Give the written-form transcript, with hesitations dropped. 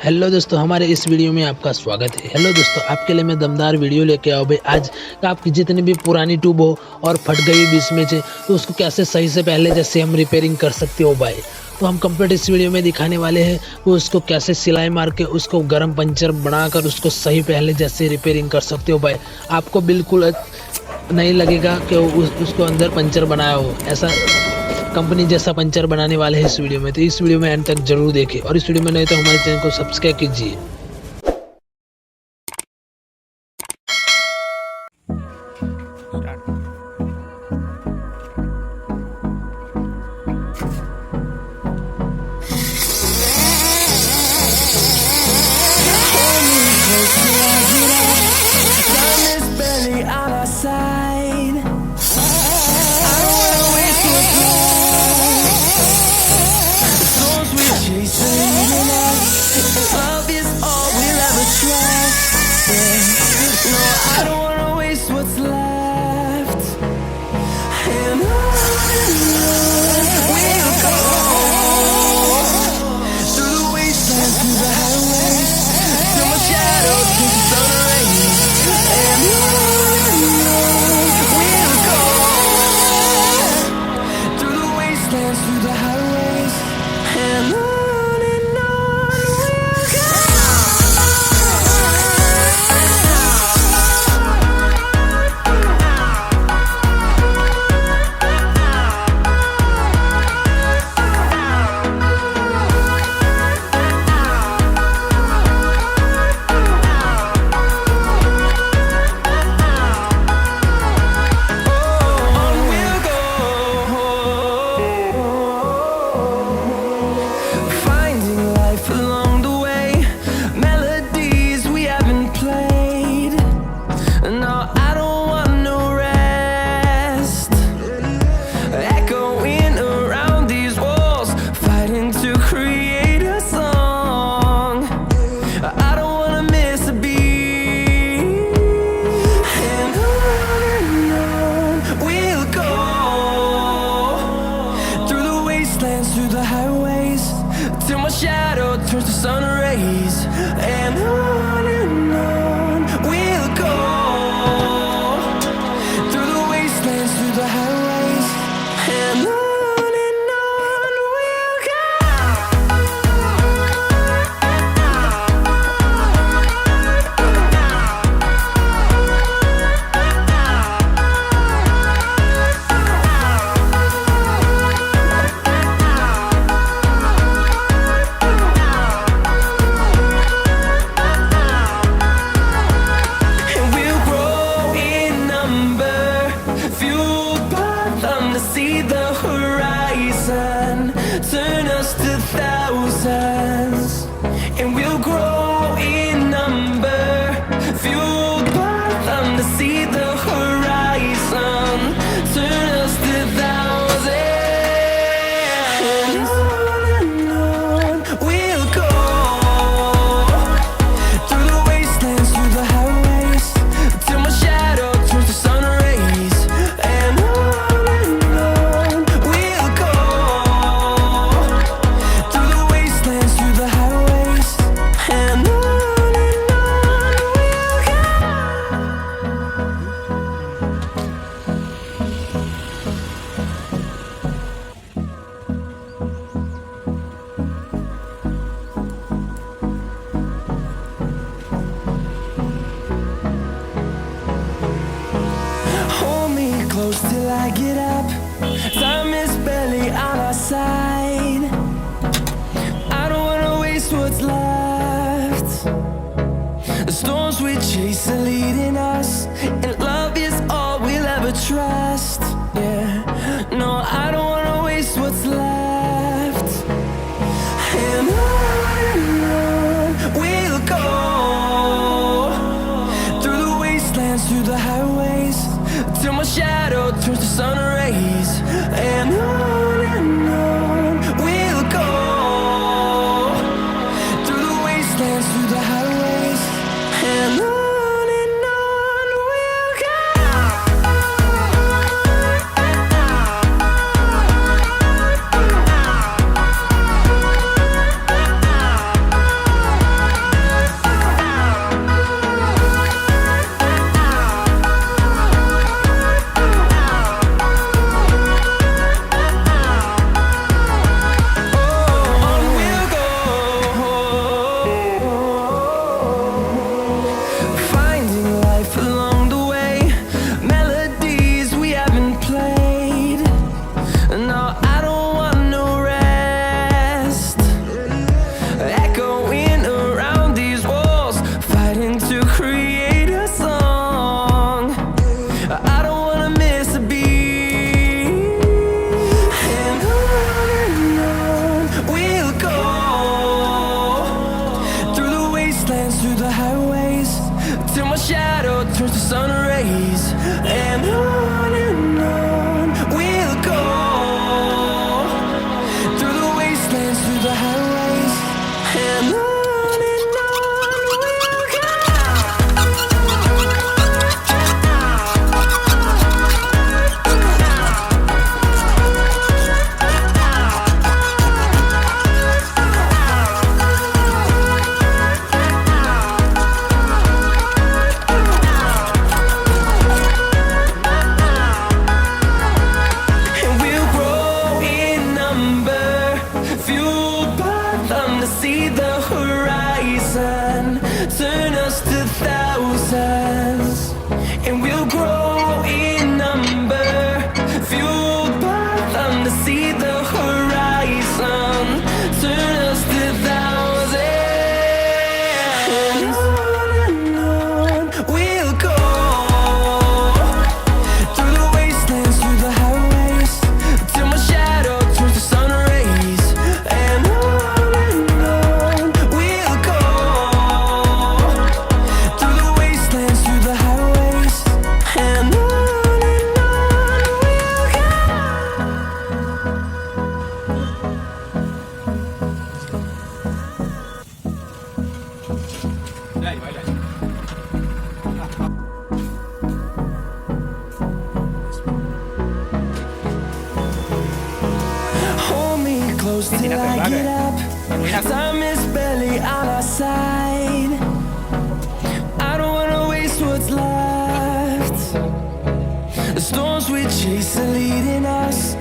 Hello दोस्तों, हमारे इस वीडियो में आपका स्वागत है। हेलो दोस्तों, आपके लिए मैं दमदार वीडियो लेके आओ भाई। आज आपकी जितनी भी पुरानी ट्यूब हो और फट गई बीच में से, तो उसको कैसे सही से पहले जैसे हम रिपेयरिंग कर सकते हो भाई। तो हम कंप्लीट इस वीडियो में दिखाने वाले हैं वो उसको कैसे सिलाई मार के उसको गर्म पंचर बनाकर उसको सही पहले जैसे रिपेयरिंग कर सकते हो भाई। आपको बिल्कुल नहीं लगेगा कि उसको अंदर पंचर बनाया हो, ऐसा कंपनी जैसा पंचर बनाने वाले हैं इस वीडियो में। तो इस वीडियो में एंड तक जरूर देखें और इस वीडियो में नहीं तो हमारे चैनल को सब्सक्राइब कीजिए। Till I get up, time is barely on our side. I don't wanna waste what's left. The storms we chase are leading us, and love is all we'll ever trust. Yeah, no, I don't wanna waste what's left. And on we'll go, through the wastelands, through the highways, till my shadow turns to sun rays. And on we'll go, through the wastelands, through the highways. And on we'll go. highways till my shadow turns to sun rays. And on we'll go through the wastelands, through the highways. And on we'll go. See the horizon turn us to thousands, and we'll grow in number, fueled by them to see the horizon turn us to thousands. And on we'll go through the wastelands, through the highways, till my shadow turns to sun rays. And hold me close till I get up. Time is barely on our side. I don't wanna waste what's left. The storms we chase are leading us